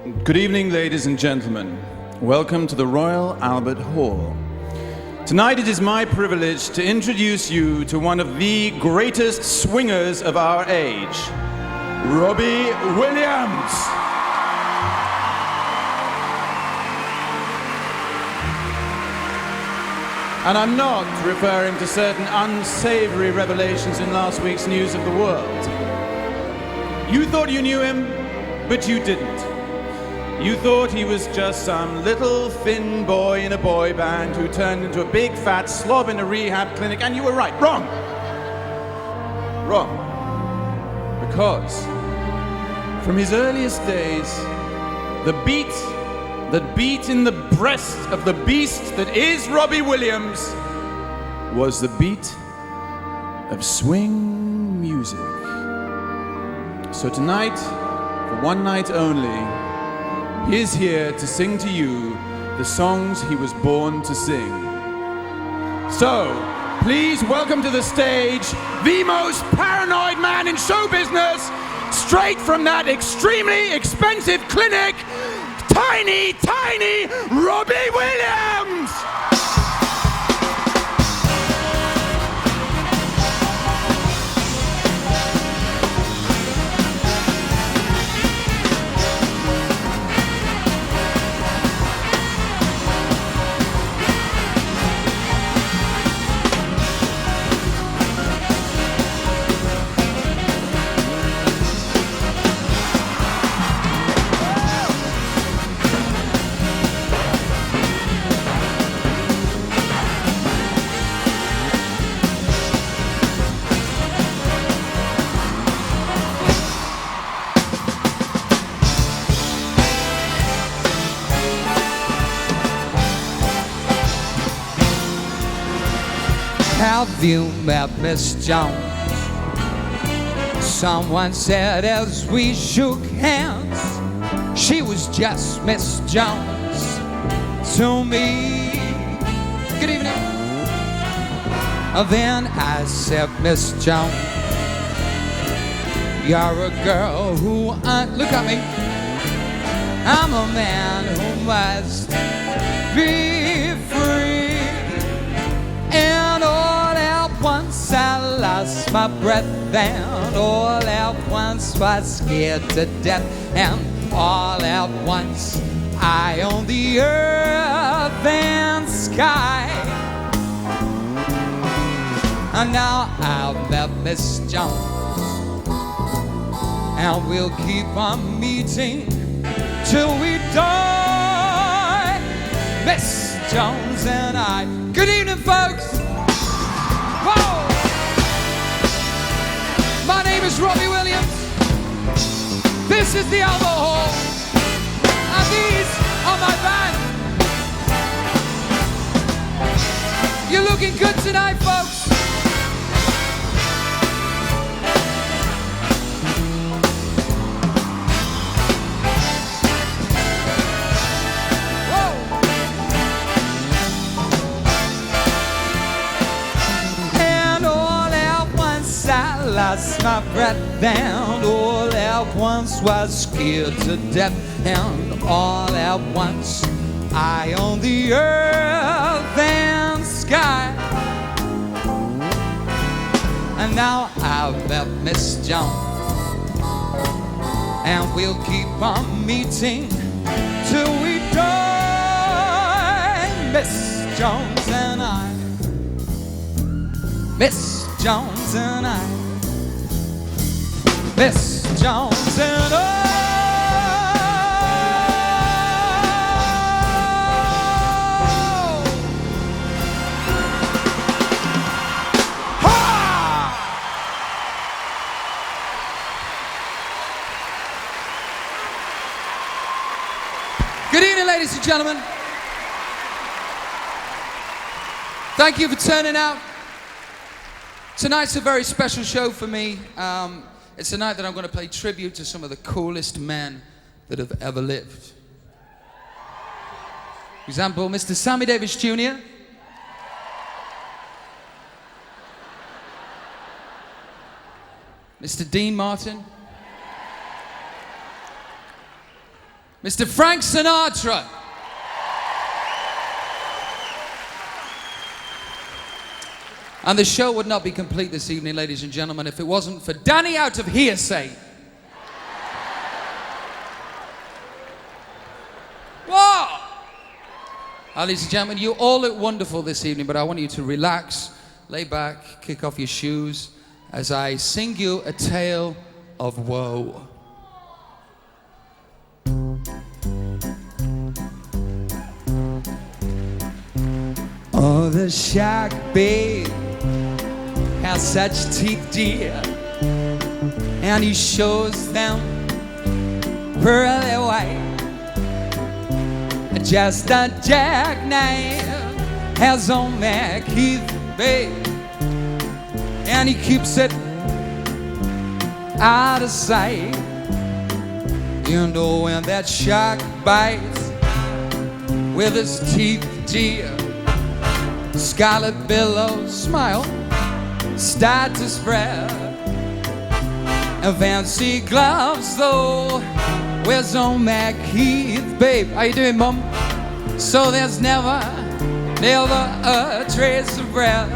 Good evening, ladies and gentlemen. Welcome to the Royal Albert Hall. Tonight it is my privilege to introduce you to one of the greatest swingers of our age, Robbie Williams. And I'm not referring to certain unsavory revelations in last week's News of the World. You thought you knew him, but you didn't. You thought he was just some little thin boy in a boy band who turned into a big fat slob in a rehab clinic, and you were right. Wrong. Wrong. Because from his earliest days, the beat that beat in the breast of the beast that is Robbie Williams was the beat of swing music. So tonight, for one night only, he is here to sing to you the songs he was born to sing. So, please welcome to the stage the most paranoid man in show business, straight from that extremely expensive clinic, tiny, tiny Robbie Williams! Have you met Miss Jones? Someone said as we shook hands, she was just Miss Jones to me. Good evening. Then I said, Miss Jones, you're a girl who, look at me, I'm a man who must be free. And all at once I lost my breath, and all at once was scared to death, and all at once I owned the earth and sky. And now I've met Miss Jones, and we'll keep on meeting till we die, Miss Jones and I. Good evening, folks. Whoa! My name is Robbie Williams. This is the Albert Hall, and these are my band. You're looking good tonight, folks. Lost my breath, and all at once was scared to death, and all at once I owned the earth and sky. And now I've met Miss Jones, and we'll keep on meeting till we die, Miss Jones and I, Miss Jones and I, Miss Jones and I. Good evening, ladies and gentlemen. Thank you for turning out. Tonight's a very special show for me. It's a night that I'm going to play tribute to some of the coolest men that have ever lived. For example, Mr. Sammy Davis Jr., Mr. Dean Martin, Mr. Frank Sinatra. And the show would not be complete this evening, ladies and gentlemen, if it wasn't for Danny out of Hearsay. Whoa! Ladies and gentlemen, you all look wonderful this evening, but I want you to relax, lay back, kick off your shoes, as I sing you a tale of woe. Oh, the shark babe has such teeth, dear, and he shows them pearly white. Just a jackknife has on Mac Heath, babe, and he keeps it out of sight. You know when that shark bites with his teeth, dear, scarlet billows smile start to spread. And fancy gloves though, where's on Mac Heath, babe? How you doing, Mum? So there's never a trace of breath.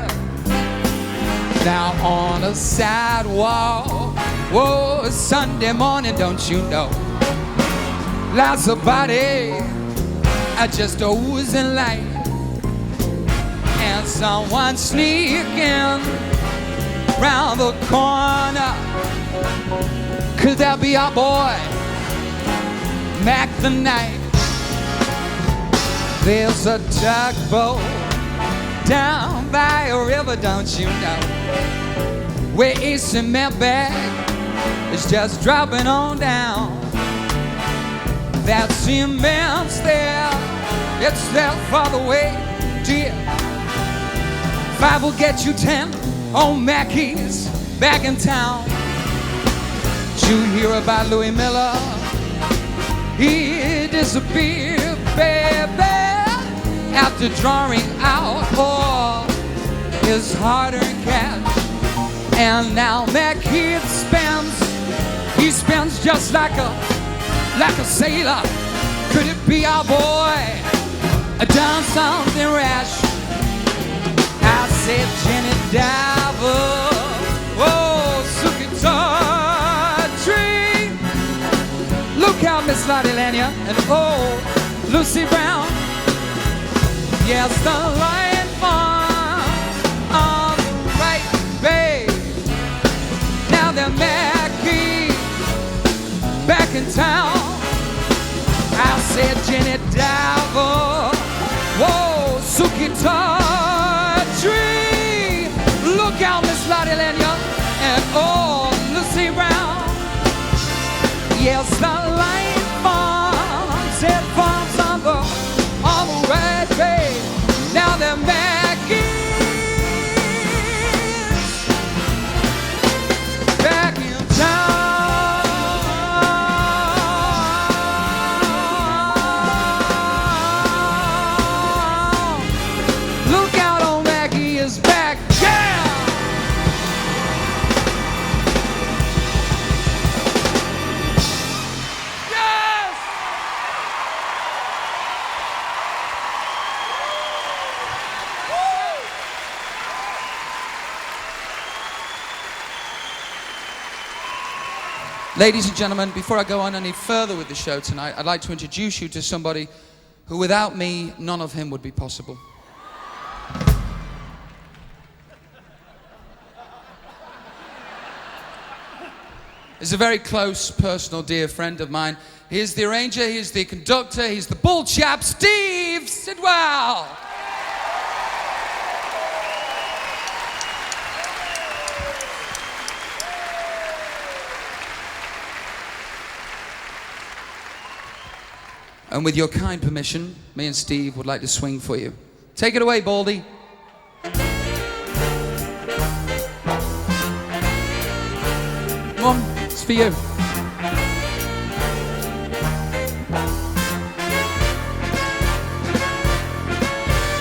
Now on a sidewalk, whoa, Sunday morning, don't you know? Lots of body are just oozing light, and someone sneaking round the corner. Could that be our boy, Mac the Knight? There's a tugboat down by a river, don't you know, where a cement bag is just dropping on down. That cement's there, it's there for the way, dear. 5 will get you 10 on Mackey's back in town. Did you hear about Louis Miller? He disappeared, baby, after drawing out all his hard-earned cash. And now Mackey spends just like a sailor. Could it be our boy done something rash? I said Jenny Diver, oh, Suki Tree. Look out, Miss Lottie Lanier, and oh, Lucy Brown. Yes, the lion farms on the right, babe. Now they're Mackey back in town. I said Jenny Diver, whoa, Suki Tree. Look out, Miss Lottie Lanier, and oh, Lucy Brown. Yes, the lion farms, it farms on the right, babe. Now they're Mackey's back in town. Look out, old Mackey is back. Yeah! Yes! Ladies and gentlemen, before I go on any further with the show tonight, I'd like to introduce you to somebody who, without me, none of him would be possible. He's a very close, personal, dear friend of mine. He's the arranger, he's the conductor, he's the bull chap, Steve Sidwell. And with your kind permission, me and Steve would like to swing for you. Take it away, Baldy. Come on, it's for you.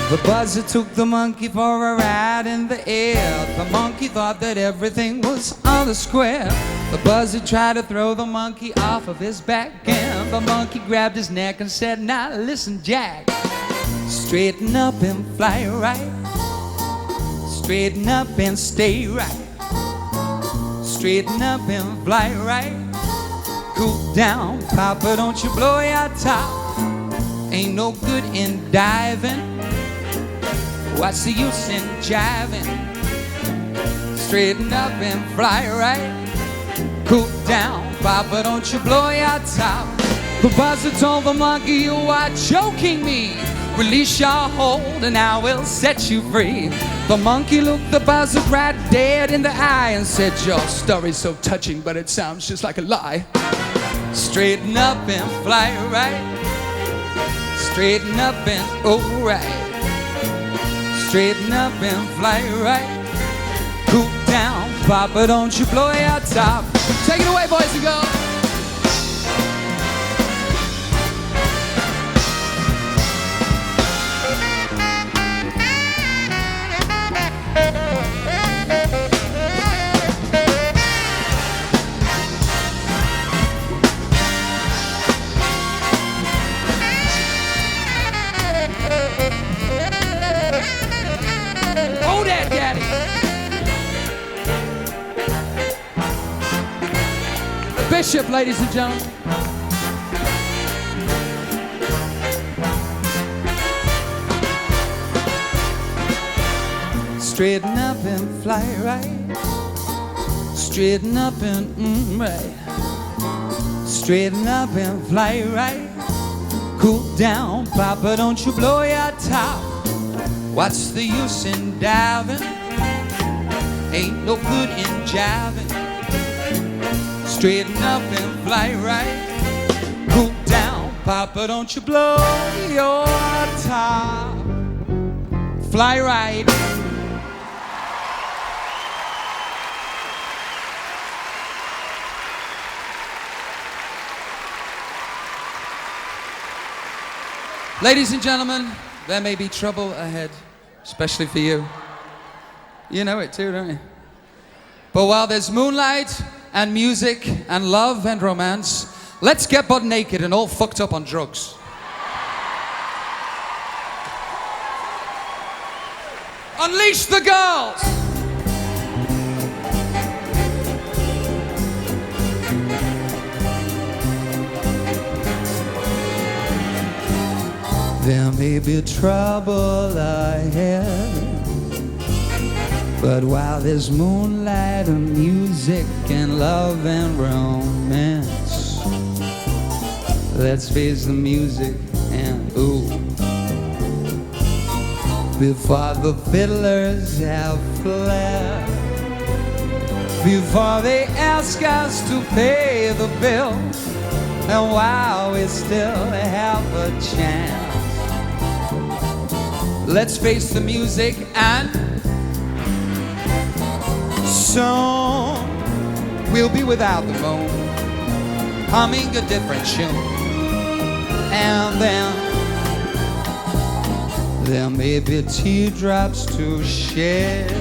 The buzzer took the monkey for a ride in the air. The monkey thought that everything was on the square. The buzzard tried to throw the monkey off of his back, and the monkey grabbed his neck and said, now listen, Jack, straighten up and fly right, straighten up and stay right, straighten up and fly right, cool down, Papa, don't you blow your top, ain't no good in diving, what's the use in jiving, straighten up and fly right, cool down, Papa, don't you blow your top. The buzzard told the monkey, you are joking me. Release your hold and I will set you free. The monkey looked the buzzard right dead in the eye and said, your story's so touching, but it sounds just like a lie. Straighten up and fly right. Straighten up and oh right. Straighten up and fly right. Cool down, Papa, don't you blow your top. Take it away, boys and girls. Oh, that daddy. Bishop, ladies and gentlemen. Straighten up and fly right. Straighten up and right. Straighten up and fly right. Cool down, Papa, don't you blow your top. What's the use in diving? Ain't no good in jiving. Straighten up and fly right. Cool down, Papa, don't you blow your top. Fly right. Ladies and gentlemen, there may be trouble ahead, especially for you. You know it too, don't you? But while there's moonlight and music and love and romance, let's get butt naked and all fucked up on drugs. Unleash the girls! There may be trouble ahead, but while there's moonlight and music and love and romance, let's face the music and ooh. Before the fiddlers have fled, before they ask us to pay the bill, and while we still have a chance, let's face the music and soon we'll be without the moon, humming a different tune. And then there may be teardrops to shed,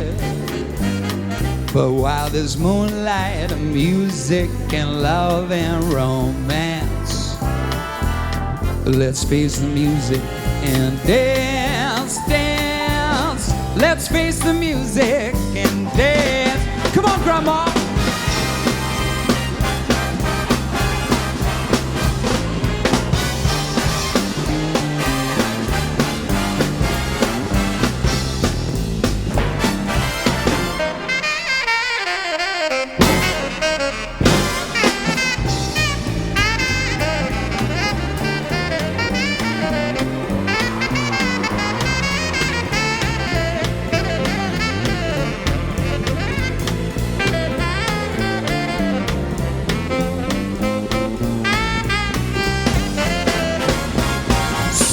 but while there's moonlight and music and love and romance, let's face the music and dance, dance. Let's face the music and dance. Come on, Grandma.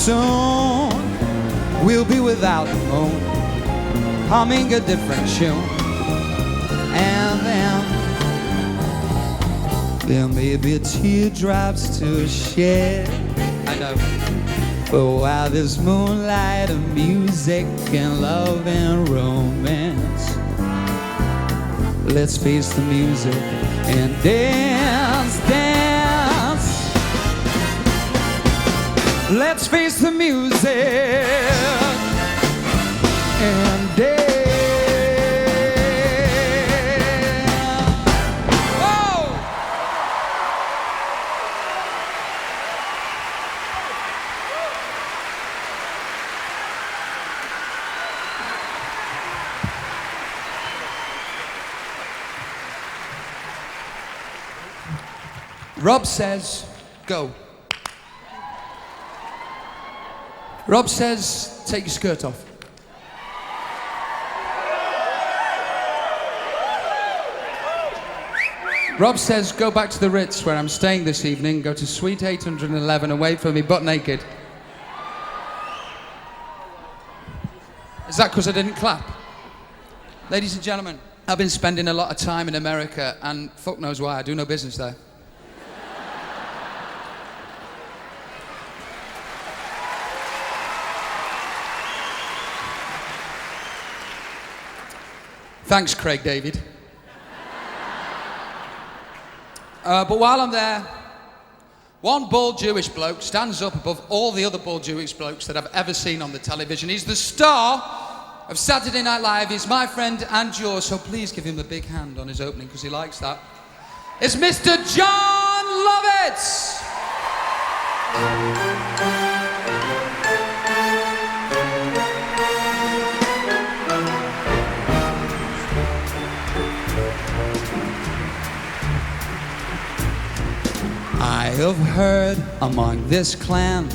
Soon we'll be without the moon, humming a different tune. And then there may be teardrops to shed, I know, but while there's moonlight and music and love and romance, let's face the music and dance, dance. Let's face the music and dance. Whoa! Rob says, go. Rob says, take your skirt off. Rob says, go back to the Ritz where I'm staying this evening, go to Suite 811 and wait for me butt naked. Is that because I didn't clap? Ladies and gentlemen, I've been spending a lot of time in America and fuck knows why, I do no business there. Thanks, Craig David. But while I'm there, one bald Jewish bloke stands up above all the other bald Jewish blokes that I've ever seen on the television. He's the star of Saturday Night Live. He's my friend and yours, so please give him a big hand on his opening because he likes that. It's Mr. John Lovitz! I have heard among this clan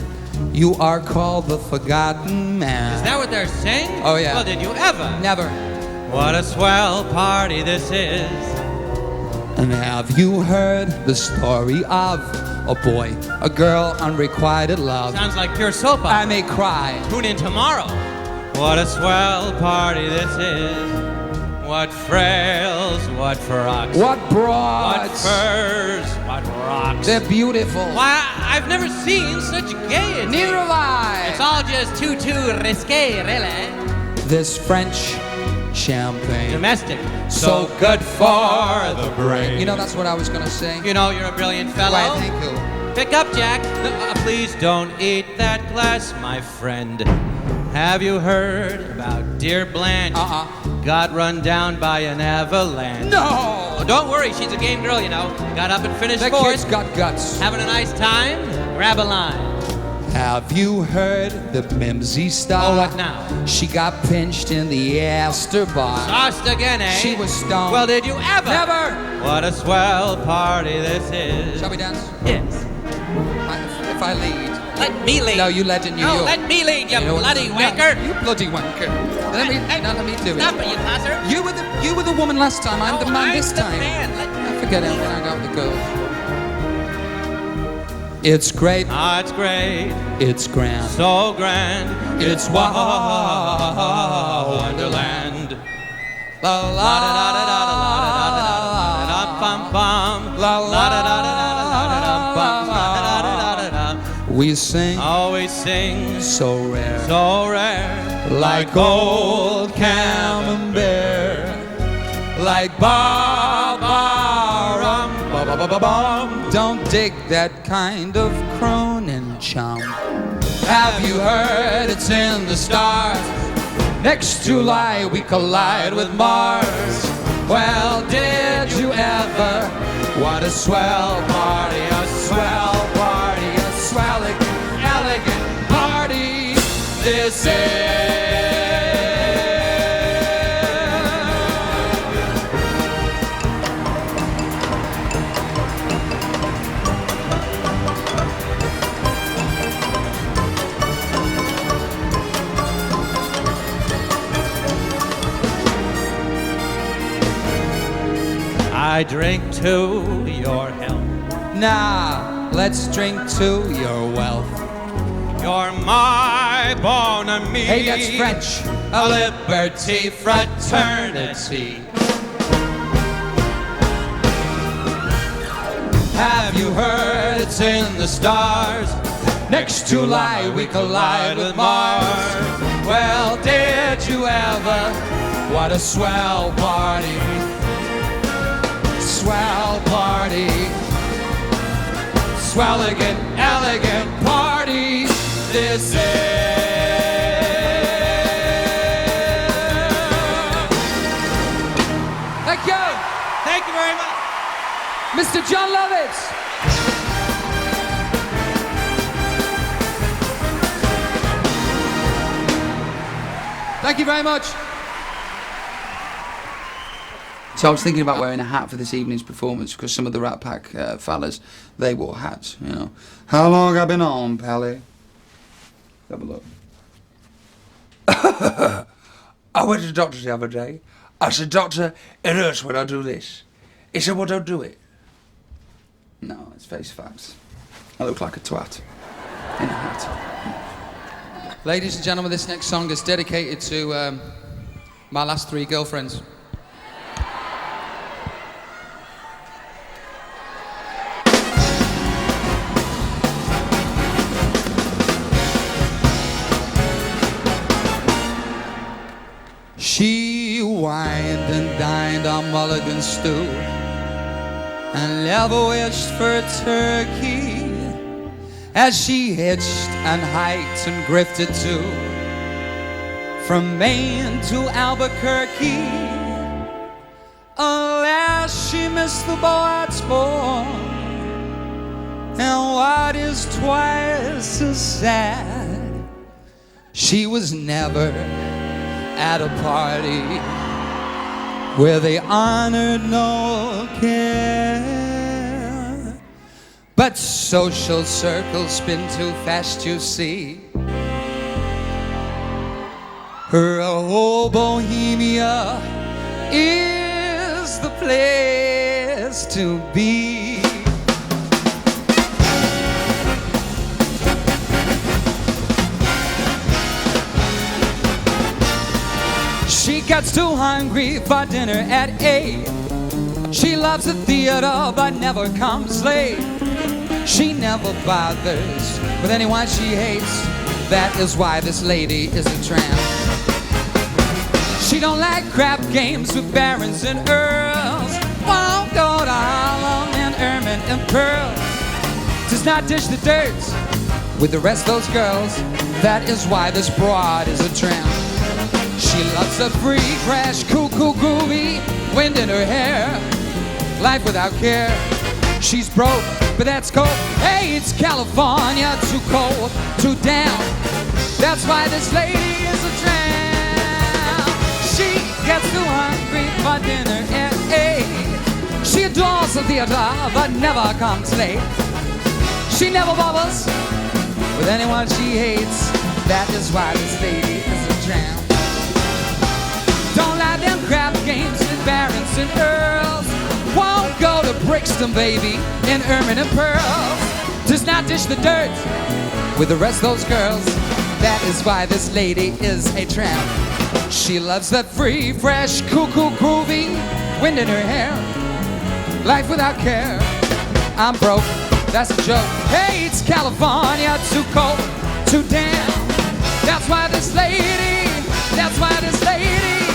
you are called the Forgotten Man. Is that what they're saying? Oh, yeah. Well, did you ever? Never. What a swell party this is. And have you heard the story of a boy, a girl, unrequited love? Sounds like pure soap opera. I may cry. Tune in tomorrow. What a swell party this is. What frails, what frocks. What broads. What furs, what rocks. They're beautiful. Why, I've never seen such gaiety. Neither have I. It's all just too risque, really. This French champagne. Domestic. So good for the brain. You know, that's what I was gonna sing. You know, you're a brilliant fellow. Why, thank you. Pick up, Jack. Please don't eat that glass, my friend. Have you heard about dear Blanche? Got run down by an avalanche. No! Oh, don't worry, she's a game girl, you know. Got up and finished That fourth. kid's got guts. Having a nice time? Grab a line. Have you heard the Mimsy star? Oh, what now? She got pinched in the Astor bar. Lost again, eh? She was stoned. Well, did you ever? Never! What a swell party this is. Shall we dance? Yes. If I lead. Let me lead. No, you led in New No, York. let me lead, you bloody wanker. No, you bloody wanker. Let me do Stop it. it, you tosser. You were the woman last time. I'm the man this time. Man. I forget it when I got the girl. It's great. Ah, it's great. It's grand. So grand. It's Wonderland. La la La da da da da da da da da bum bum. La la da da da da da da bum da da da da. We sing Always sing so rare, so rare. like old camembert, like ba-ba-rum, ba-ba-ba-ba-bum. Don't dig that kind of cronin chum. Have you heard it's in the stars? Next July we collide with Mars. Well, did you ever? What a swell party, a swell party, a swell, elegant party. This is. I drink to your health. Nah, let's drink to your wealth. You're my bon ami. Hey, that's French. A liberty fraternity. Have you heard it's in the stars? Next July we collide with Mars. Well, did you ever? What a swell party. swell party. Swelligant, elegant party. This is. Thank you. Thank you very much. Mr. John Lovitz. Thank you very much. So I was thinking about wearing a hat for this evening's performance because some of the Rat Pack fellas, they wore hats, you know. How long I been on, Pally? Have a look. I went to the doctor the other day. I said, doctor, it hurts when I do this. He said, well, don't do it. No, it's face facts. I look like a twat in a hat. Ladies and gentlemen, this next song is dedicated to my last 3 girlfriends. She wined and dined on mulligan stew and never wished for turkey as she hitched and hiked and grifted too from Maine to Albuquerque. Alas, she missed the boy at sport, and what is twice as sad, she was never at a party where they honored no care. But social circles spin too fast, you see. Her whole Bohemia is the place to be. She gets too hungry for dinner at 8. She loves the theater but never comes late. She never bothers with anyone she hates. That is why this lady is a tramp. She don't like crap games with barons and earls. Won't go to Harlem and ermine and pearl. Does not dish the dirt with the rest of those girls. That is why this broad is a tramp. She loves the free, fresh, cool, groovy, wind in her hair, life without care. She's broke, but that's cold. Hey, it's California, too cold, too damp. That's why this lady is a tramp. She gets too hungry for dinner at 8. She adores the theater, but never comes late. She never bubbles with anyone she hates. That is why this lady is a tramp. Don't like them crap games with barons and earls. Won't go to Brixton, baby, in ermine and pearls. Does not dish the dirt with the rest of those girls. That is why this lady is a tramp. She loves that free, fresh, cool, groovy, wind in her hair, life without care. I'm broke, that's a joke. Hey, it's California, too cold, too damp. That's why this lady, that's why this lady,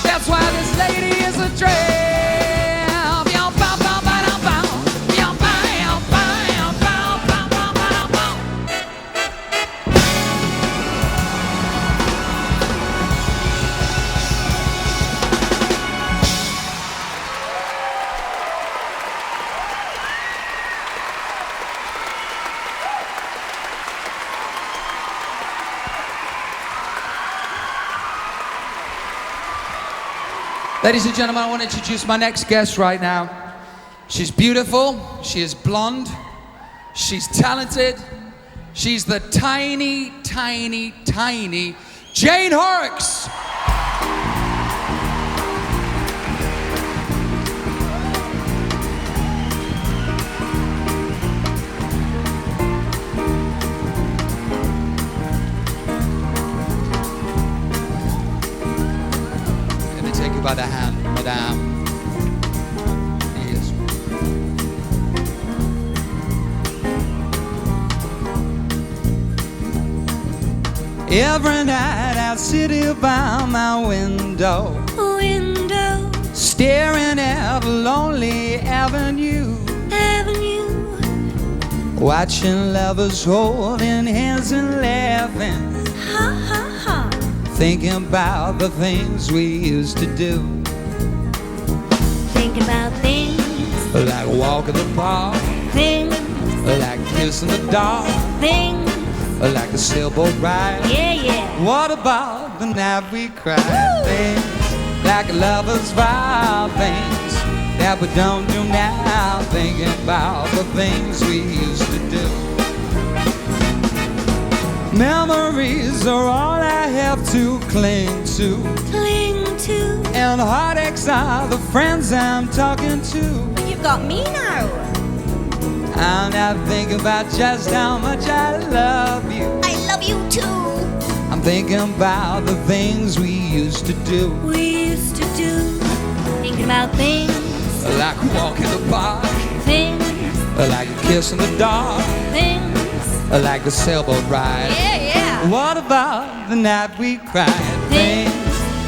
that's why this lady is a tramp. Ladies and gentlemen, I want to introduce my next guest right now. She's beautiful, she is blonde, she's talented, she's the tiny, tiny, tiny Jane Horrocks. By the hand, madame. Yes. Every night I sit here by my window, staring at a lonely avenue, watching lovers holding hands and laughing, thinking about the things we used to do. Think about things like walking the park, things like kissing the dark, things like a sailboat ride. Yeah, yeah. What about the night we cried? Things like lovers vow, things that we don't do now. Thinking about the things we used to do. Memories are all I have to cling to, and heartaches are the friends I'm talking to. You've got me now. I'm not thinking about just how much I love you. I love you too. I'm thinking about the things we used to do. We used to do. Thinking about things like walking the park, things like a kiss in the dark, things like a sailboat ride. Yeah, yeah. What about the night we cried? Things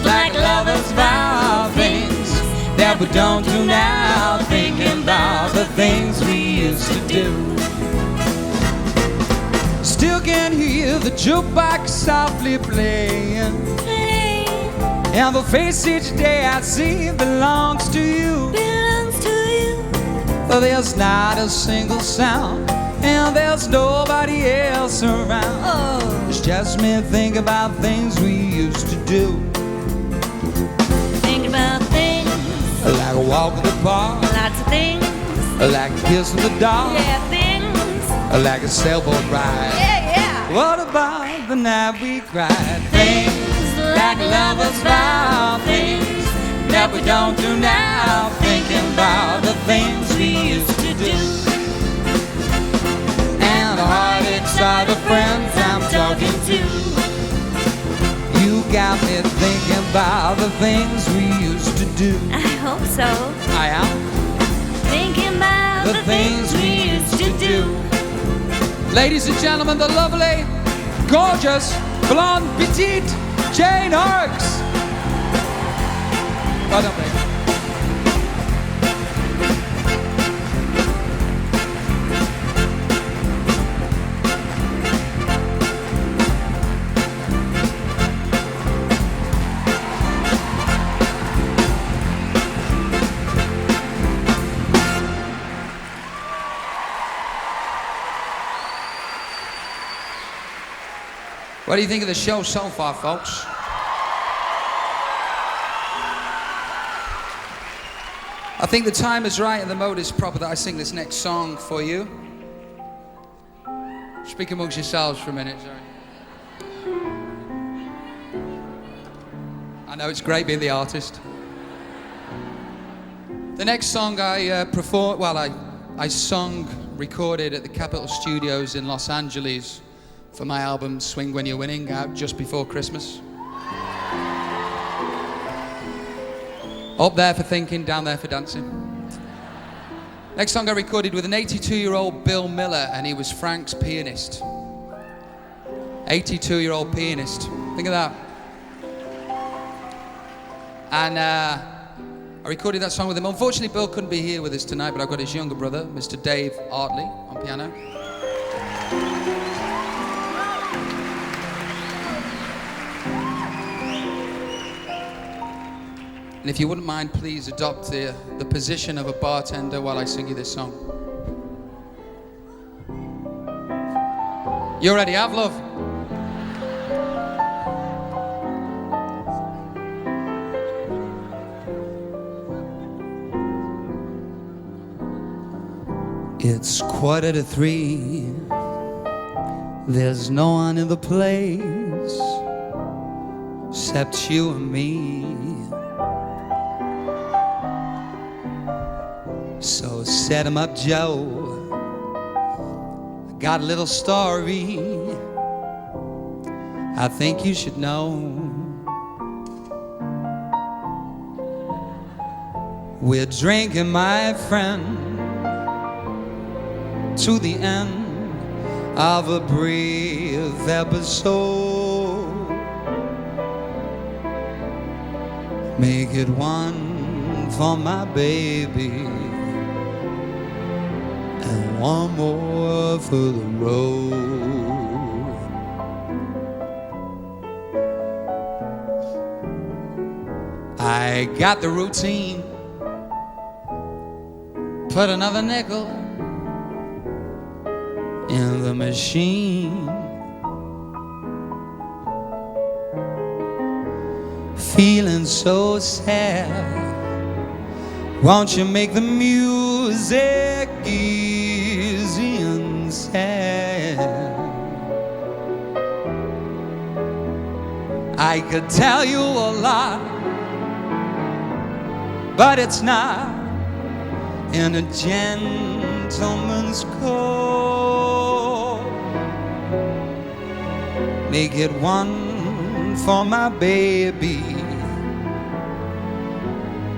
like lovers vow, things that we don't do now. Thinking about the things we used to do. Still can hear the jukebox softly playing, and the face each day I see belongs to you. But there's not a single sound, and there's nobody else around. It's just me thinking about things we used to do. Think about things like a walk in the park, lots of things like a kiss in the dark, yeah, things like a sailboat ride. yeah, yeah. What about the night we cried? Things like lovers vow, things that we don't do now. Thinking about the things we used to do, and heartaches are the friends I'm talking to. You got me thinking about the things we used to do. I hope so. I am Thinking about the things we used to do. Ladies and gentlemen, the lovely, gorgeous, blonde, petite Jane Harks. Well done, baby. What do you think of the show so far, folks? I think the time is right and the mode is proper that I sing this next song for you. Speak amongst yourselves for a minute, sorry. I know it's great being the artist. The next song I sung, recorded at the Capitol Studios in Los Angeles for my album Swing When You're Winning, out just before Christmas. Up there for thinking, down there for dancing. Next song I recorded with an 82-year-old Bill Miller, and he was Frank's pianist. 82-year-old pianist. Think of that. And I recorded that song with him. Unfortunately, Bill couldn't be here with us tonight, but I've got his younger brother, Mr. Dave Artley, on piano. And if you wouldn't mind, please adopt the position of a bartender while I sing you this song. You ready? Have love. It's 2:45. There's no one in the place except you and me. So set 'em up, Joe. I got a little story I think you should know. We're drinking, my friend, to the end of a brief episode. Make it 1, for my baby, and one more for the road. I got the routine, put another nickel in the machine. Feeling so sad, won't you make the music easy and sad? I could tell you a lot, but it's not in a gentleman's code. Make it one for my baby,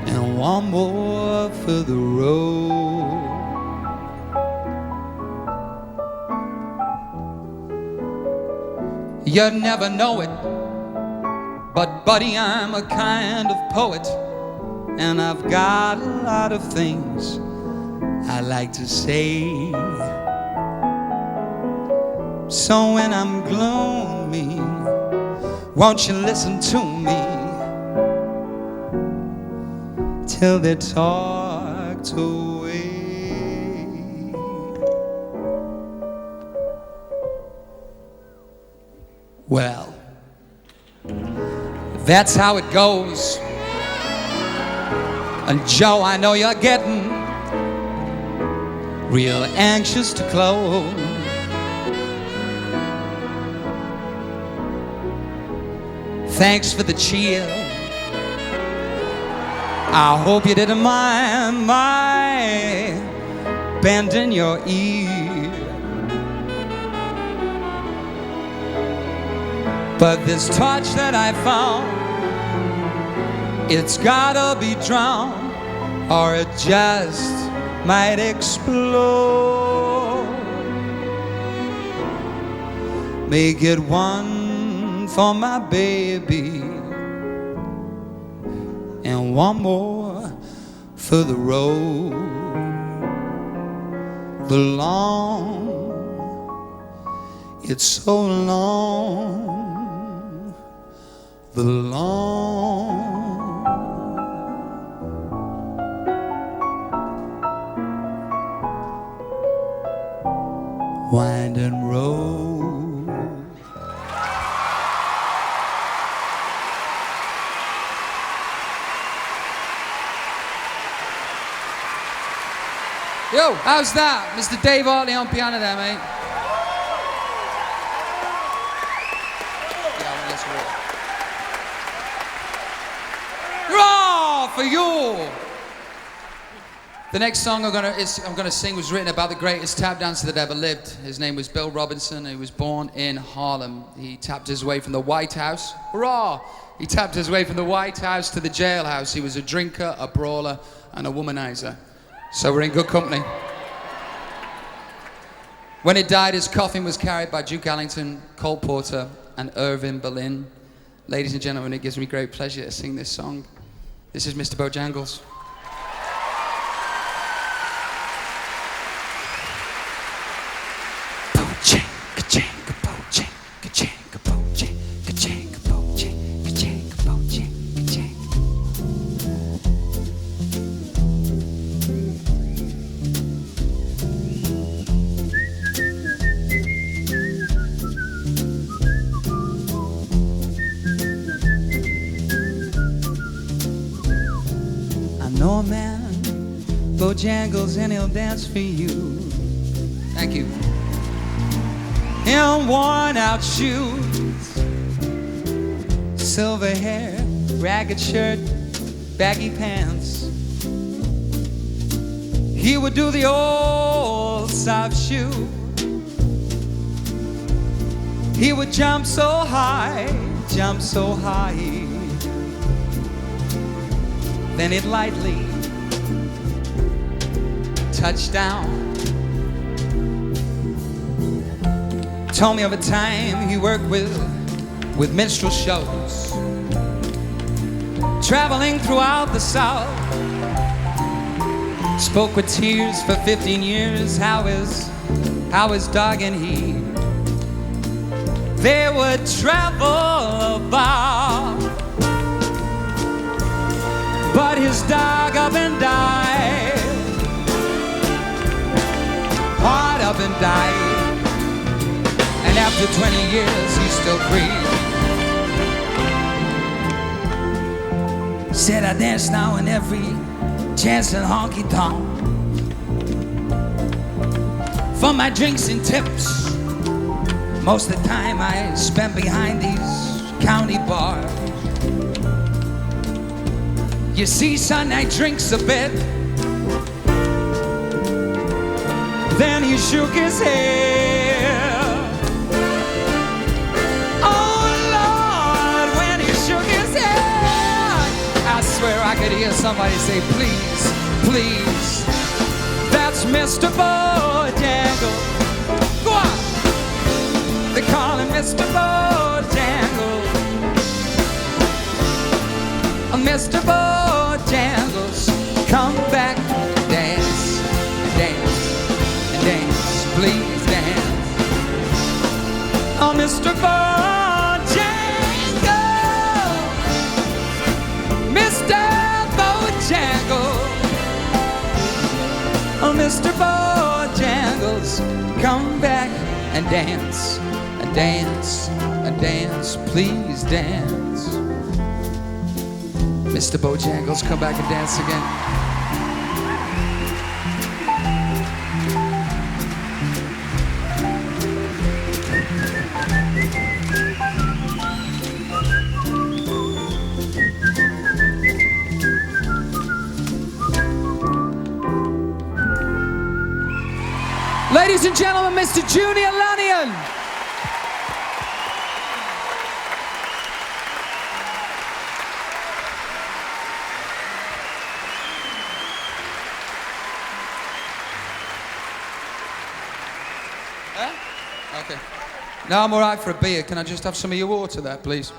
and one more for the road. You'd never know it, but buddy, I'm a kind of poet, and I've got a lot of things I like to say. So when I'm gloomy, won't you listen to me till they're talked away? Well, that's how it goes. And Joe, I know you're getting real anxious to close. Thanks for the cheer. I hope you didn't mind my bending your ear. But this torch that I found, it's gotta be drowned, or it just might explode. Make it one for my baby, and one more for the road. The long, it's so long, the long winding road. Yo, how's that? Mr. Dave Hartley on piano there, mate. Raw for you! The next song I'm gonna sing was written about the greatest tap dancer that ever lived. His name was Bill Robinson. He was born in Harlem. He tapped his way from the White House. Hurrah! He tapped his way from the White House to the jailhouse. He was a drinker, a brawler, and a womanizer. So we're in good company. When he died, his coffin was carried by Duke Ellington, Cole Porter, and Irving Berlin. Ladies and gentlemen, it gives me great pleasure to sing this song. This is Mr. Bojangles. No man, Bojangles, and he'll dance for you. Thank you. In worn-out shoes, silver hair, ragged shirt, baggy pants. He would do the old South shoe. He would jump so high, then he'd lightly touch down. Told me of a time he worked with minstrel shows, traveling throughout the South, Spoke with tears for 15 years. How is dog and he? They would travel about, but his dog up and died. Hard up and died. And after 20 years, he's still free. Said I dance now in every chance and honky-tonk for my drinks and tips. Most of the time I spend behind these county bars. You see, son, I drinks a bit. Then he shook his head. Oh Lord, when he shook his head, I swear I could hear somebody say, please, please. That's Mr. Bojangles. Go on. They call him Mr. Bojangles. Mr. Bojangles, come back, dance, dance, and dance, please dance. Oh, Mr. Bojangles, Mr. Bojangles, oh, Mr. Bojangles, come back and dance, and dance, and dance, please dance. Mr. Bojangles, come back and dance again. Ladies and gentlemen, Mr. Junior Lanyon. Okay. Now I'm all right for a beer. Can I just have some of your water there, please?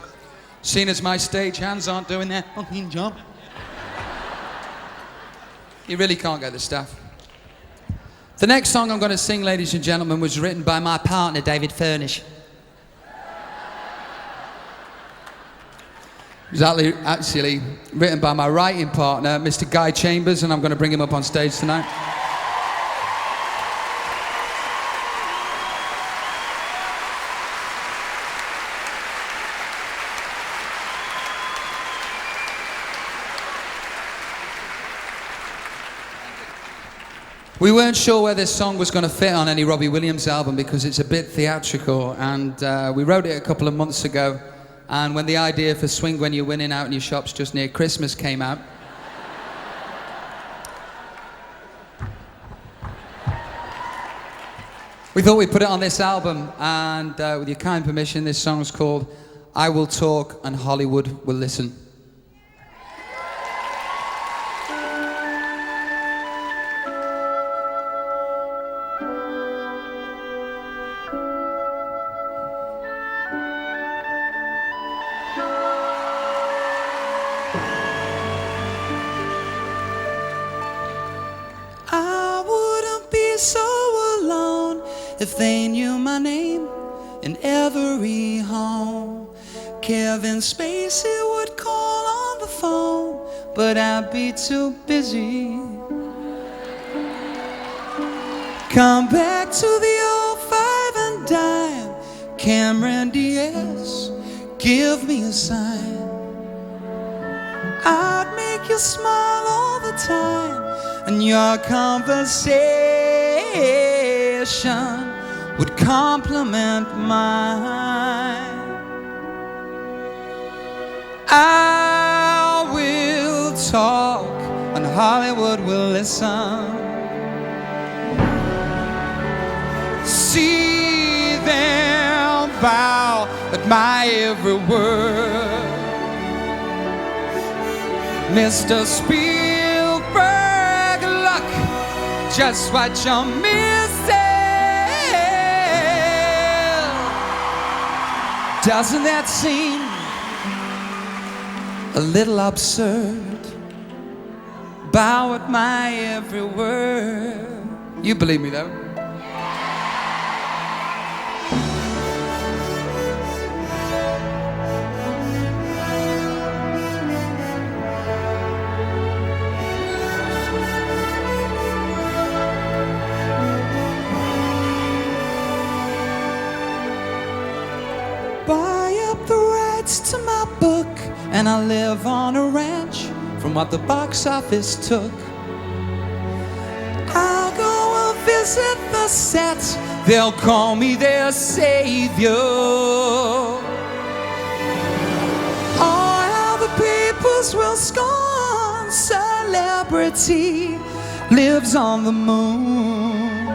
Seeing as my stage hands aren't doing their fucking job. You really can't get the staff. The next song I'm going to sing, ladies and gentlemen, was written by my partner, David Furnish. It was actually written by my writing partner, Mr. Guy Chambers, and I'm going to bring him up on stage tonight. We weren't sure where this song was going to fit on any Robbie Williams album because it's a bit theatrical, and we wrote it a couple of months ago, and when the idea for Swing When You're Winning out in your shops just near Christmas came out, we thought we'd put it on this album, and with your kind permission, this song's called I Will Talk and Hollywood Will Listen. So alone if they knew my name in every home. Kevin Spacey would call on the phone, but I'd be too busy. Come back to the old 5 and dime, Cameron Diaz, give me a sign. I'd make you smile all the time, and your conversation would compliment mine. I will talk and Hollywood will listen. See them bow at my every word. Mr. Spielberg, look just what you're missing. Doesn't that seem a little absurd? bow at my every word. You believe me though. Buy up the rights to my book, and I live on a ranch from what the box office took. I'll go and visit the sets, they'll call me their savior. All how the papers will scorn celebrity lives on the moon.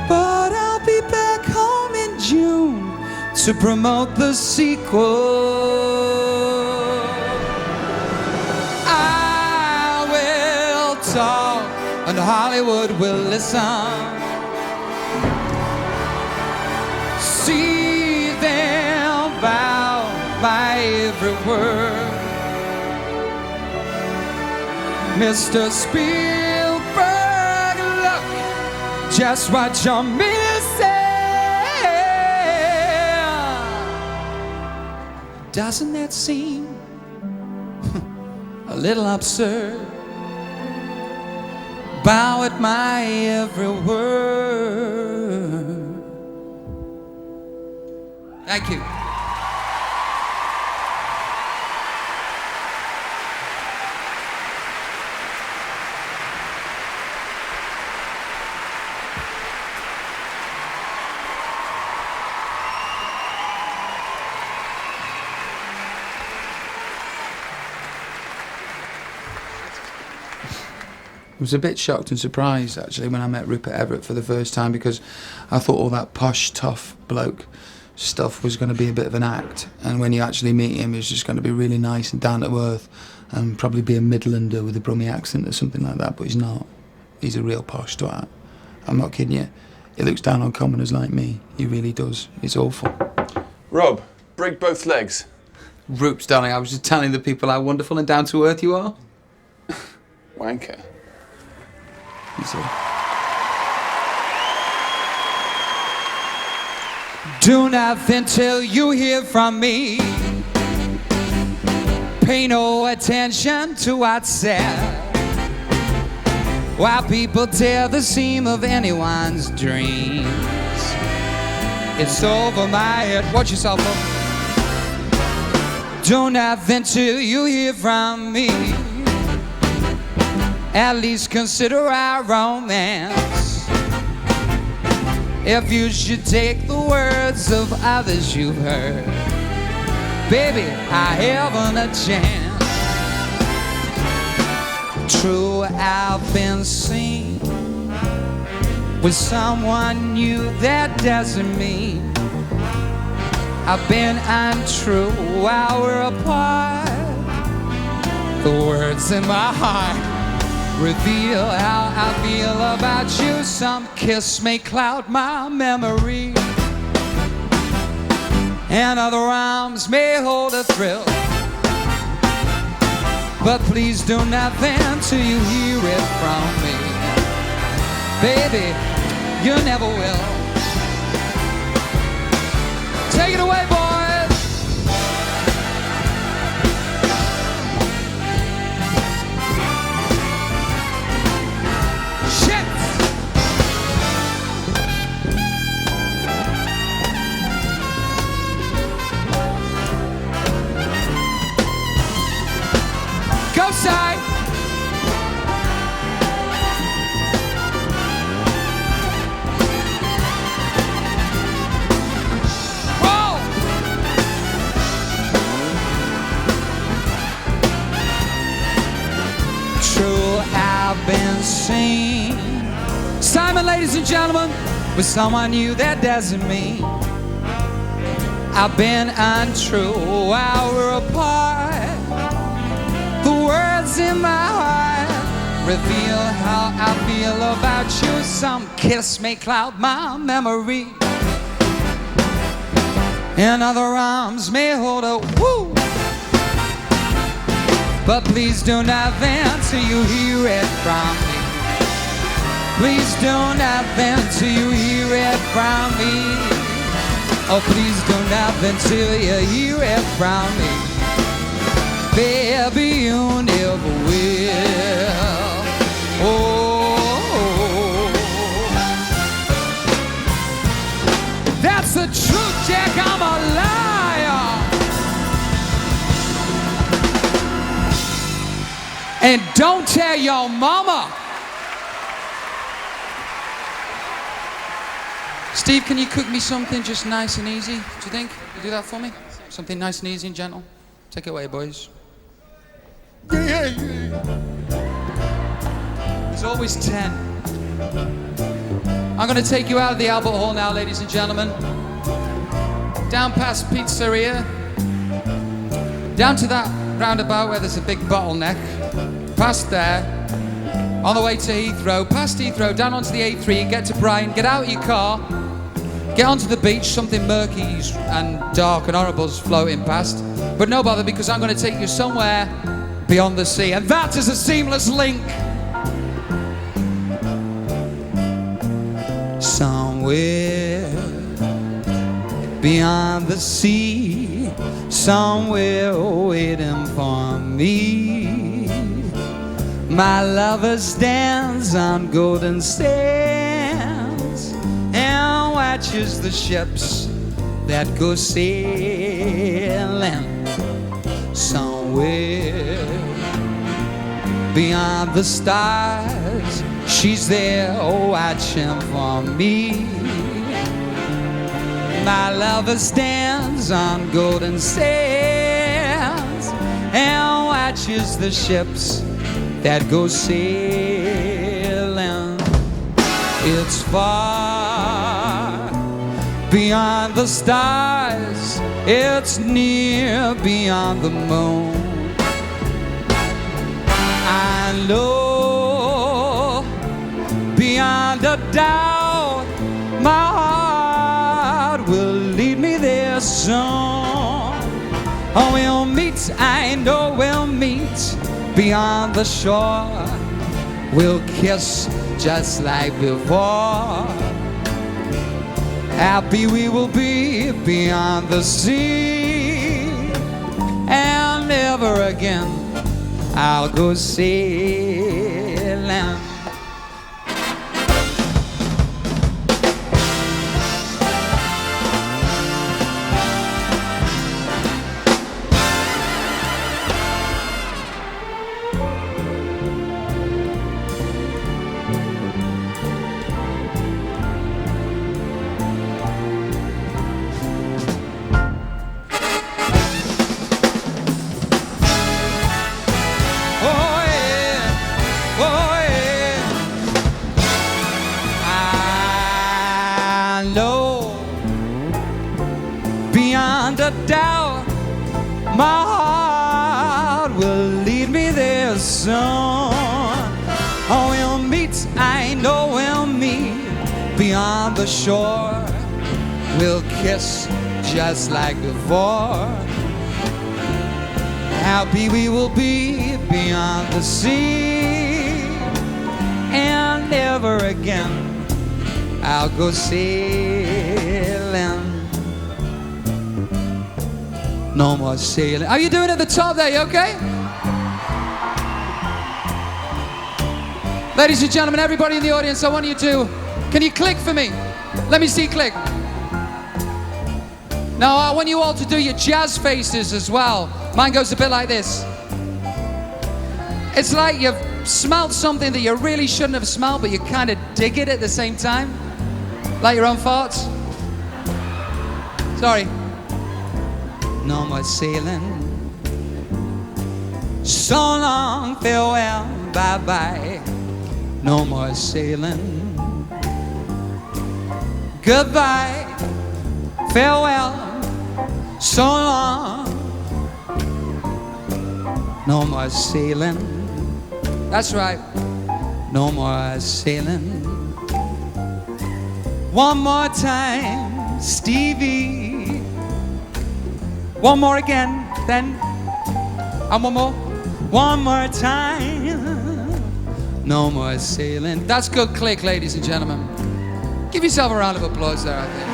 But I'll be back home in June to promote the sequel. I will talk and Hollywood will listen. See them bow by every word. Mr. Spielberg, look just what you mean to say. Doesn't that seem a little absurd? Bow at my every word. Thank you. I was a bit shocked and surprised actually when I met Rupert Everett for the first time, because I thought all that posh, tough bloke stuff was going to be a bit of an act, and when you actually meet him, he's just going to be really nice and down to earth and probably be a Midlander with a Brummie accent or something like that, but he's not. He's a real posh twat. I'm not kidding you. He looks down on commoners like me. He really does. It's awful. Rob, break both legs. Roops, darling, I was just telling the people how wonderful and down to earth you are. Wanker. You see. Do nothing till you hear from me. Pay no attention to what's said, while people tear the seam of anyone's dreams. It's over my head. Watch yourself up. Do nothing till you hear from me. At least consider our romance. If you should take the words of others you've heard, baby, I haven't a chance. True, I've been seen with someone new, that doesn't mean I've been untrue while we're apart. The words in my heart reveal how I feel about you. Some kiss may cloud my memory, and other arms may hold a thrill. But please do nothing till you hear it from me. Baby, you never will. Take it away, boys. Go side. Roll. True, I've been seen. Simon, ladies and gentlemen, with someone new, that doesn't mean I've been untrue while we're apart. The words in my heart reveal how I feel about you. Some kiss may cloud my memory, and other arms may hold a woo. But please do not vent till you hear it from me. Please do not vent till you hear it from me. Oh, please do not vent till you hear it from me. Baby, you never will. Oh, that's the truth, Jack. I'm a liar. And don't tell your mama. Steve, can you cook me something just nice and easy? Do you think? You do that for me? Something nice and easy and gentle? Take it away, boys. There's always 10. I'm gonna take you out of the Albert Hall now, ladies and gentlemen. Down past Pizzeria. Down to that roundabout where there's a big bottleneck. Past there. On the way to Heathrow. Past Heathrow, down onto the A3, get to Brighton, get out of your car. Get onto the beach, something murky and dark and horrible is floating past. But no bother, because I'm going to take you somewhere beyond the sea. And that is a seamless link. Somewhere beyond the sea, somewhere waiting for me. My lover stands on golden sands and watches the ships that go sailing. Somewhere beyond the stars, she's there watching for me. My lover stands on golden sands and watches the ships that go sailing. It's far beyond the stars, it's near beyond the moon. I know beyond a doubt my heart will lead me there soon. Oh, we'll meet, I know we'll meet beyond the shore. We'll kiss just like before. Happy we will be beyond the sea. And never again I'll go sailing. Beyond a doubt, my heart will lead me there soon. Oh, we'll meet, I know we'll meet beyond the shore. We'll kiss just like before. Happy we will be beyond the sea. And never again I'll go sailing. No more sailing. How you doing at the top there? You okay? Ladies and gentlemen, everybody in the audience, I want you to, can you click for me? Let me see click. Now I want you all to do your jazz faces as well. Mine goes a bit like this. It's like you've smelled something that you really shouldn't have smelled, but you kind of dig it at the same time. Like your own farts. Sorry. No more sailing. So long, farewell, bye-bye. No more sailing. Goodbye, farewell, so long. No more sailing. That's right. No more sailing. One more time, Stevie. One more again, then. And one more. one more time. No more sailing. That's good click, ladies and gentlemen. Give yourself a round of applause there, I think.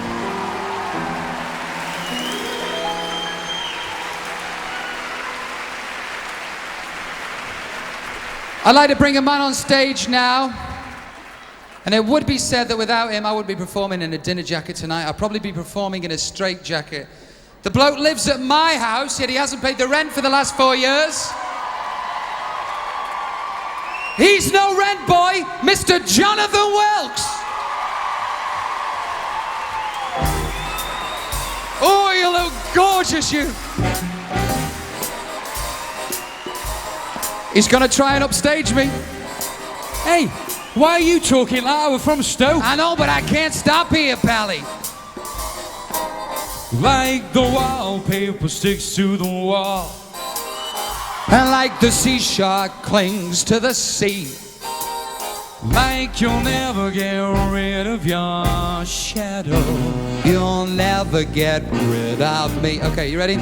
I'd like to bring a man on stage now. And it would be said that without him, I would be performing in a dinner jacket tonight. I'd probably be performing in a straight jacket. The bloke lives at my house, yet he hasn't paid the rent for the last 4 years. He's no rent boy, Mr. Jonathan Wilkes. Oh, you look gorgeous, you. He's gonna try and upstage me. Hey, why are you talking like we're from Stoke? I know, but I can't stop here, Pally. Like the wallpaper sticks to the wall. And like the sea shark clings to the sea. Like you'll never get rid of your shadow. You'll never get rid of me. Okay, you ready?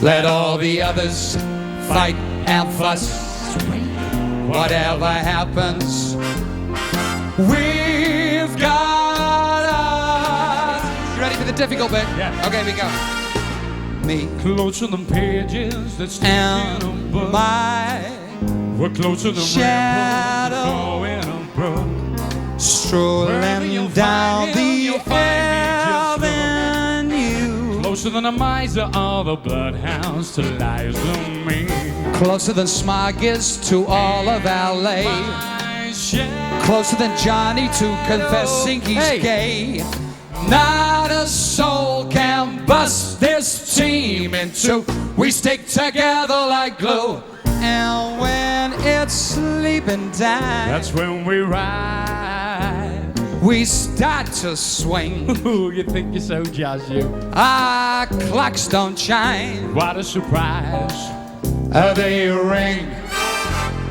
Let all the others fight and fuss. Whatever happens, we've got us. You ready for the difficult bit? Yeah. Okay, we go. Me Closer than pages that stick in a and book. my We're closer than shadow going a brook. strolling down the avenue. Closer than a miser or the bloodhounds to lies of me. Closer than Smog is to all of LA. My shadow. Closer than Johnny to confessing he's gay. Not a soul can bust this team in two. We stick together like glue. And when it's sleeping time, That's when we ride. we start to swing. Ooh, you think you're so jazzy. Our clocks don't chime. What a surprise. They ring.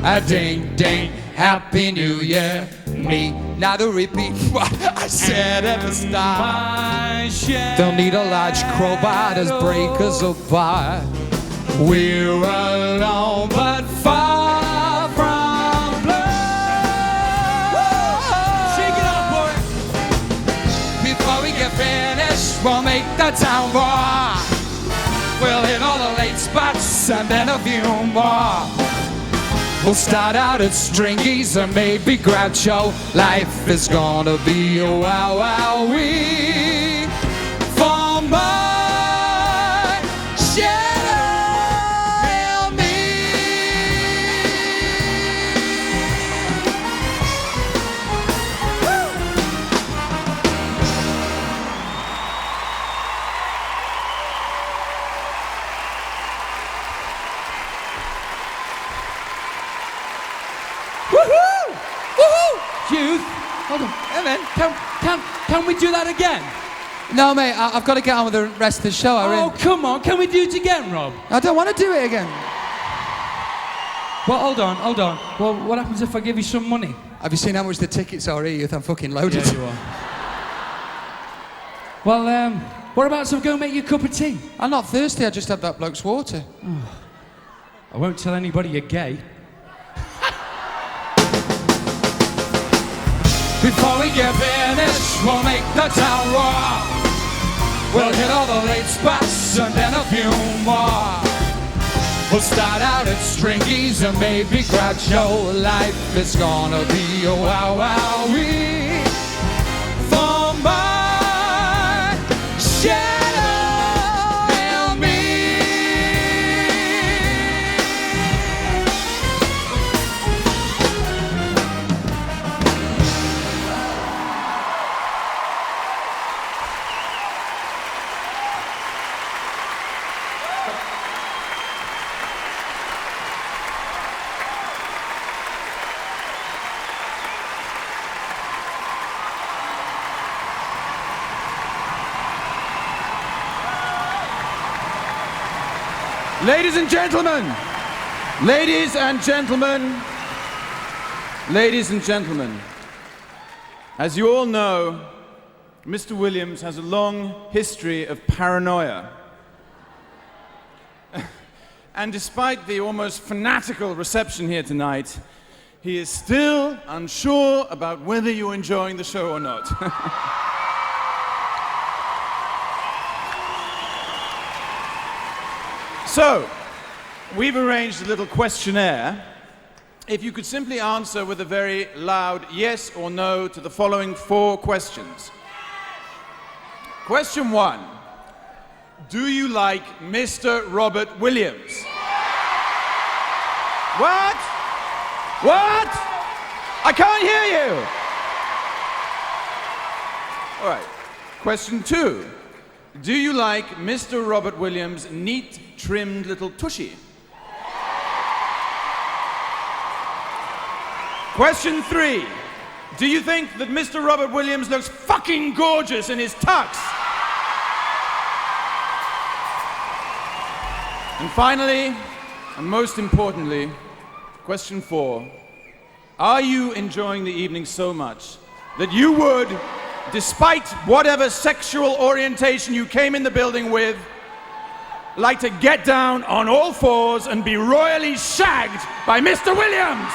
A ding ding. Happy New Year. Me. Now to repeat what I said at the start. My shadow. They'll need a large crowbar as breakers apart. We're alone but far from blue. Shake it up, boy. Before we get finished, we'll make the town roar. We'll hit all the late spots and then a few more. We'll start out at Stringy's or maybe Groucho. Life is gonna be a wow wow wee for my shadow and me. Woohoo! Woohoo! Youth, Hold on. Hey, man. can we do that again? No, mate, I've got to get on with the rest of the show. Oh, come on, can we do it again, Rob? I don't want to do it again. Well, hold on. Well, what happens if I give you some money? Have you seen how much the tickets are here? I'm fucking loaded. you are. Well, what about some go make you a cup of tea? I'm not thirsty, I just had that bloke's water. I won't tell anybody you're gay. Before we get finished, we'll make the town roar. We'll hit all the late spots and then a few more. We'll start out at Stringy's and maybe Groucho. Life is gonna be a wow wow wee for my shadow and me. Ladies and gentlemen, ladies and gentlemen, ladies and gentlemen, as you all know, Mr. Williams has a long history of paranoia. And despite the almost fanatical reception here tonight, he is still unsure about whether you're enjoying the show or not. So, we've arranged a little questionnaire. If you could simply answer with a very loud yes or no to the following 4 questions. Question 1. Do you like Mr. Robert Williams? What? What? I can't hear you. All right. Question 2. Do you like Mr. Robert Williams' neat, trimmed little tushy? Question 3. Do you think that Mr. Robert Williams looks fucking gorgeous in his tux? And finally, and most importantly, question 4. Are you enjoying the evening so much that you would, despite whatever sexual orientation you came in the building with, like to get down on all 4s and be royally shagged by Mr. Williams?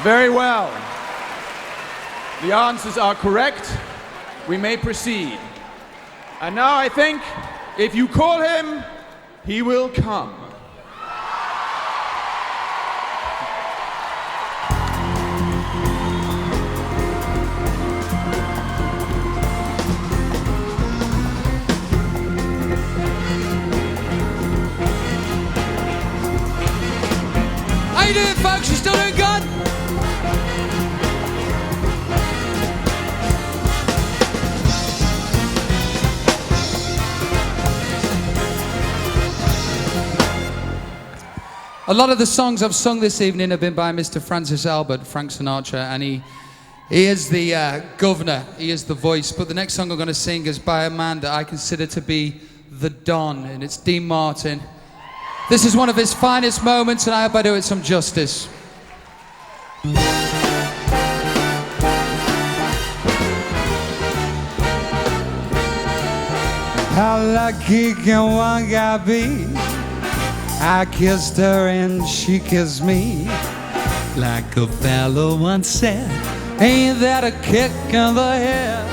Very well. The answers are correct. We may proceed. And now I think if you call him, he will come. How you doing, folks? You still doing good? A lot of the songs I've sung this evening have been by Mr. Francis Albert, Frank Sinatra, and he is the governor, he is the voice. But the next song I'm going to sing is by a man that I consider to be the Don, and it's Dean Martin. This is one of his finest moments, and I hope I do it some justice. How lucky can one guy be? I kissed her and she kissed me. Like a fellow once said, ain't that a kick in the head?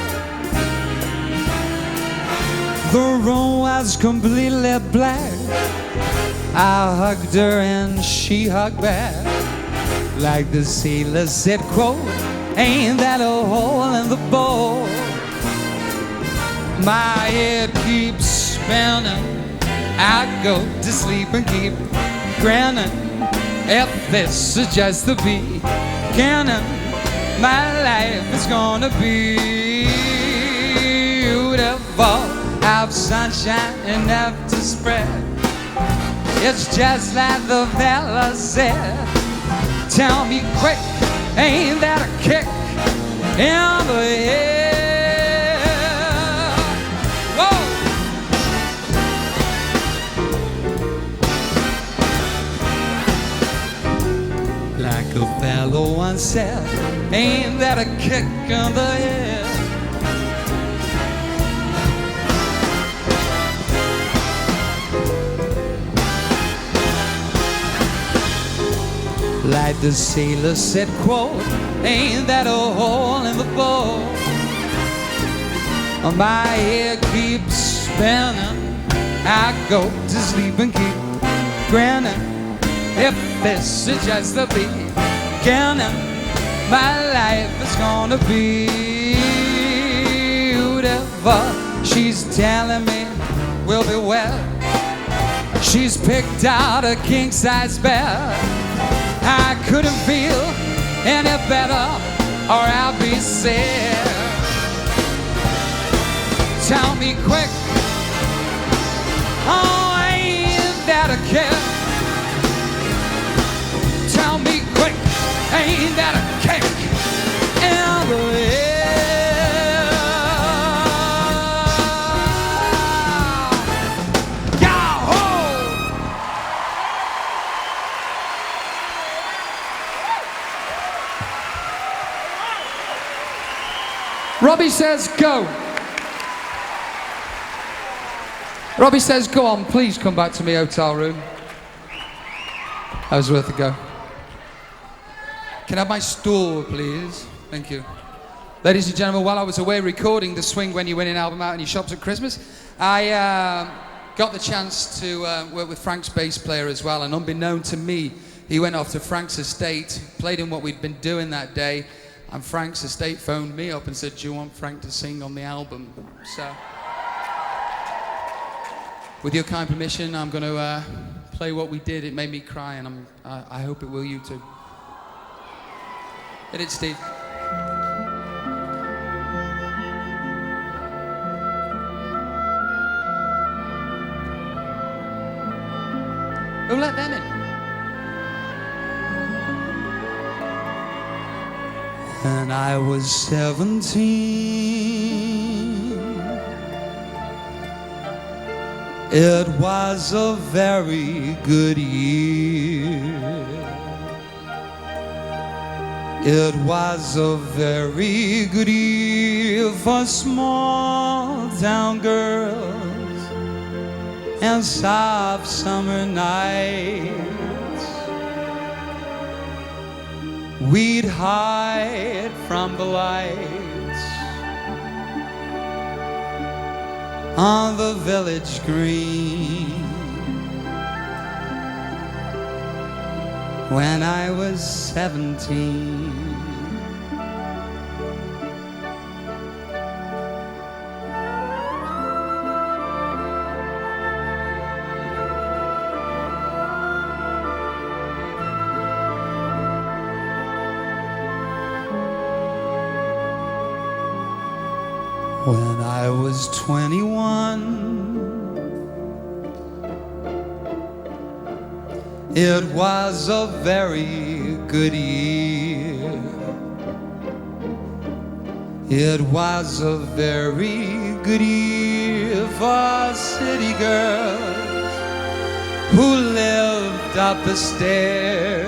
The room was completely black. I hugged her and she hugged back. Like the sailor said, quote, ain't that a hole in the boat? My head keeps spinning. I go to sleep and keep grinning. If this is just the beginning, my life is gonna be beautiful. Have sunshine enough to spread. It's just like the fella said. Tell me quick, ain't that a kick in the head? Whoa! Like a fellow once said, ain't that a kick in the head? Like the sailor said, quote, ain't that a hole in the boat? My head keeps spinning. I go to sleep and keep grinning. If this is just the beginning, my life is gonna be beautiful. She's telling me we'll be well. She's picked out a king-size bed. I couldn't feel any better, or I'll be sad. Tell me quick, oh, ain't that a kick? Tell me quick, ain't that a kick in the head? Yahoo! Robbie says go. Robbie says go on, please come back to my hotel room. That was worth a go. Can I have my stool, please? Thank you. Ladies and gentlemen, while I was away recording the Swing When You Win an album out in your shops at Christmas, I got the chance to work with Frank's bass player as well, and unbeknown to me, he went off to Frank's estate, played him what we'd been doing that day, and Frank's estate phoned me up and said, do you want Frank to sing on the album? So, with your kind permission, I'm going to play what we did. It made me cry, and I hope it will you too. Hit it, Steve. Who let them in? When I was 17, it was a very good year. It was a very good year for small town girls and soft summer nights. We'd hide from the lights on the village green when I was 17. When I was 21, it was a very good year. It was a very good year for city girls who lived up the stairs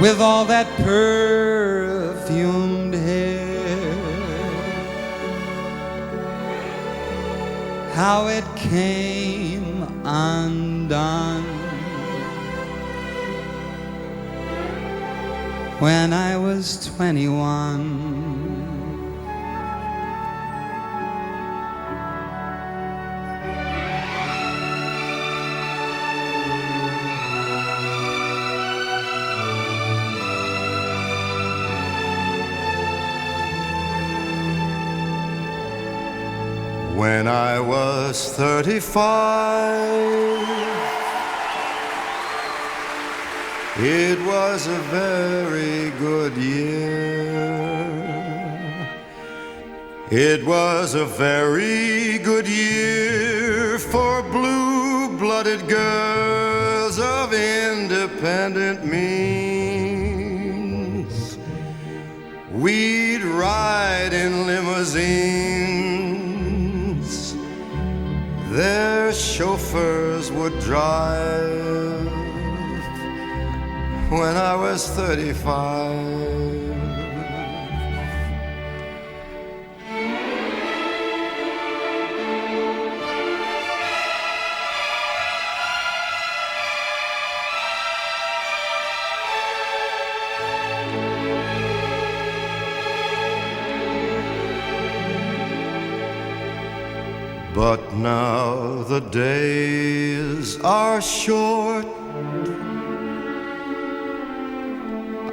with all that perfumed hair. How it came undone when I was 21. When I was 35, it was a very good year. It was a very good year for blue-blooded girls of independent means. We'd ride in limousines. Their chauffeurs would drive when I was 35. But now the days are short.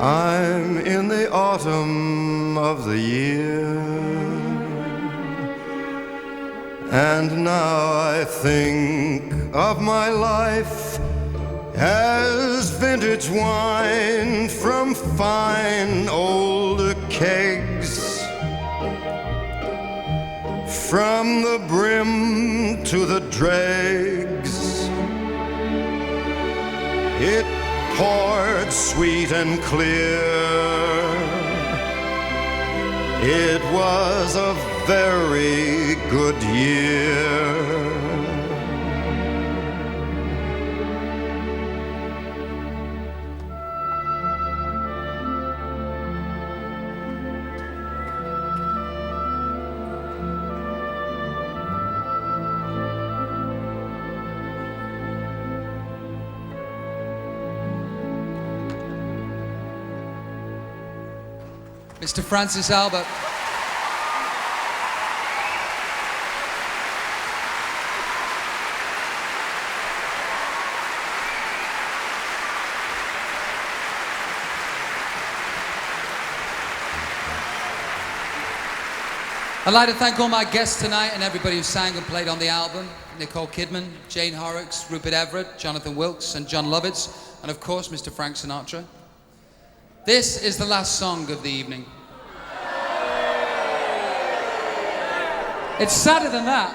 I'm in the autumn of the year, and now I think of my life as vintage wine from fine old kegs. From the brim to the dregs, it poured sweet and clear. It was a very good year. Mr. Francis Albert. I'd like to thank all my guests tonight and everybody who sang and played on the album. Nicole Kidman, Jane Horrocks, Rupert Everett, Jonathan Wilkes and John Lovitz, and of course Mr. Frank Sinatra. This is the last song of the evening. It's sadder than that.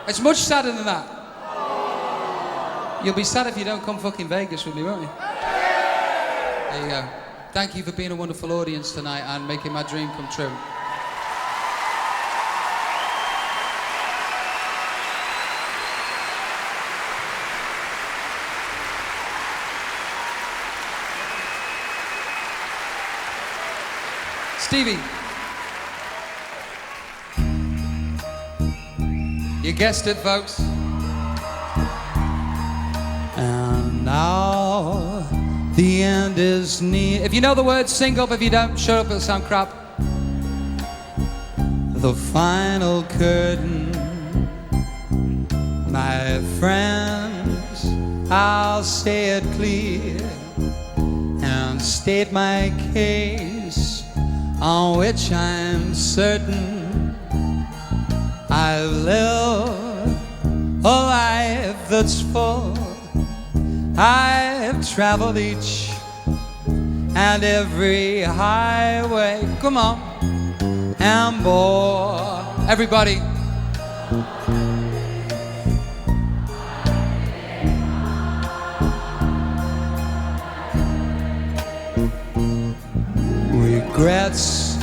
It's much sadder than that. You'll be sad if you don't come fucking Vegas with me, won't you? There you go. Thank you for being a wonderful audience tonight and making my dream come true. Stevie. You guessed it, folks. And now the end is near. If you know the words, sing up. If you don't, shut up, it'll sound crap. The final curtain, my friends, I'll say it clear and state my case, on which I'm certain I've lived a life that's full. I've traveled each and every highway, come on, and more. Everybody. Regrets,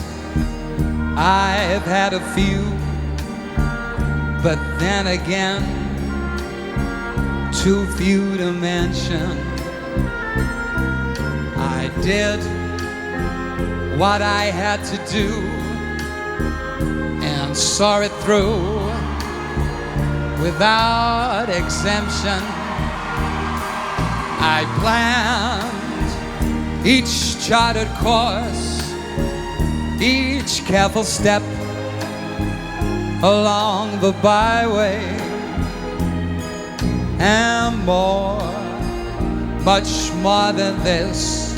I've had a few, but then again, too few to mention. I did what I had to do and saw it through without exemption. I planned each charted course, each careful step along the byway, and more, much more than this.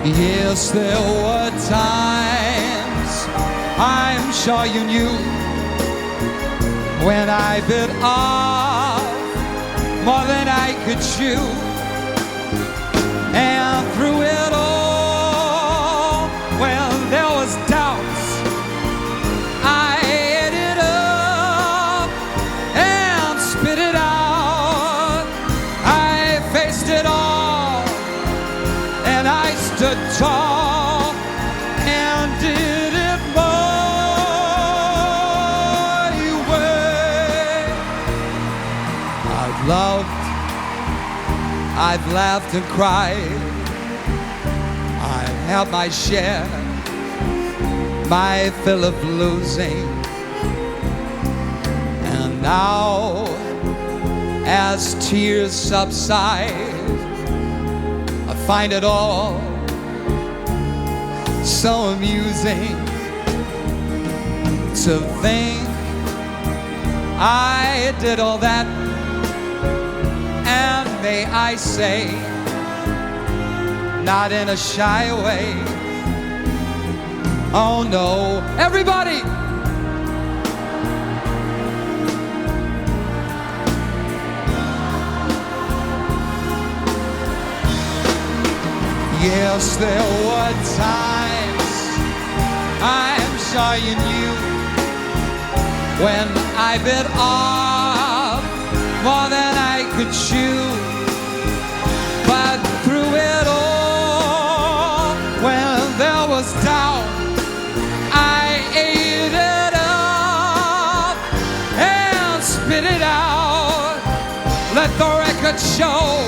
Yes, there were times, I'm sure you knew, when I bit off more than I could chew, and through it all, when there was doubts, I ate it up and spit it out. I faced it all, and I stood tall and did it my way. I've loved, I've laughed and cried, I've had my share, my fill of losing. And now, as tears subside, I find it all so amusing to think I did all that. And may I say, not in a shy way, oh no, everybody! Yes, there were times, I'm sure you knew, when I bit off more than I could chew. But through it all, when there was doubt, I ate it up and spit it out. Let the record show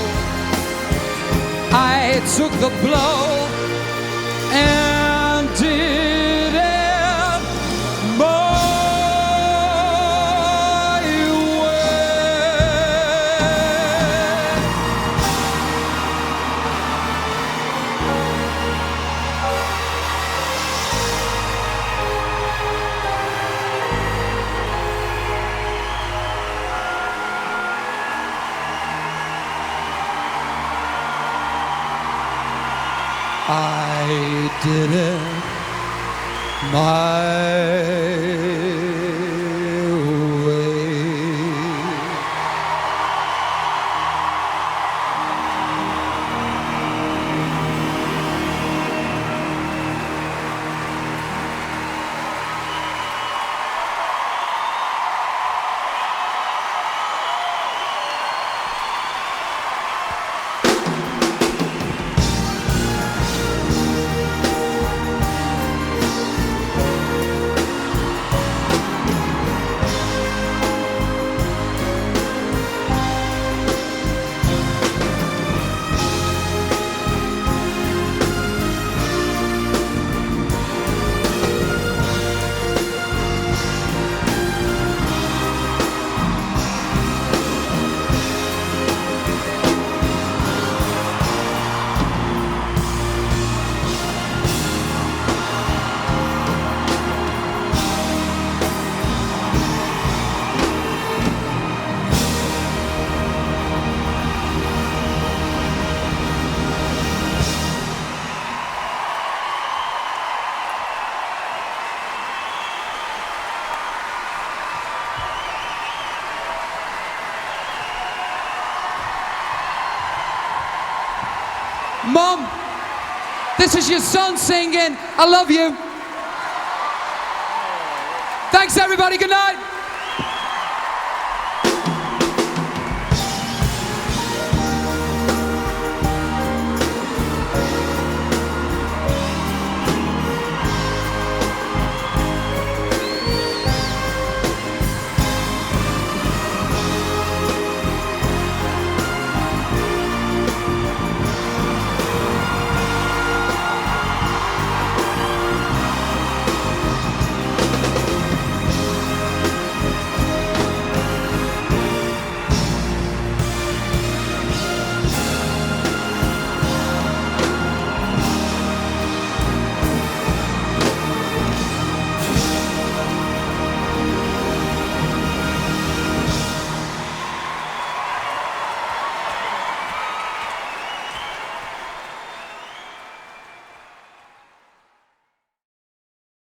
I took the blow and did it my way. did it my way. Mom, this is your son singing. I love you. Thanks, everybody. Good night.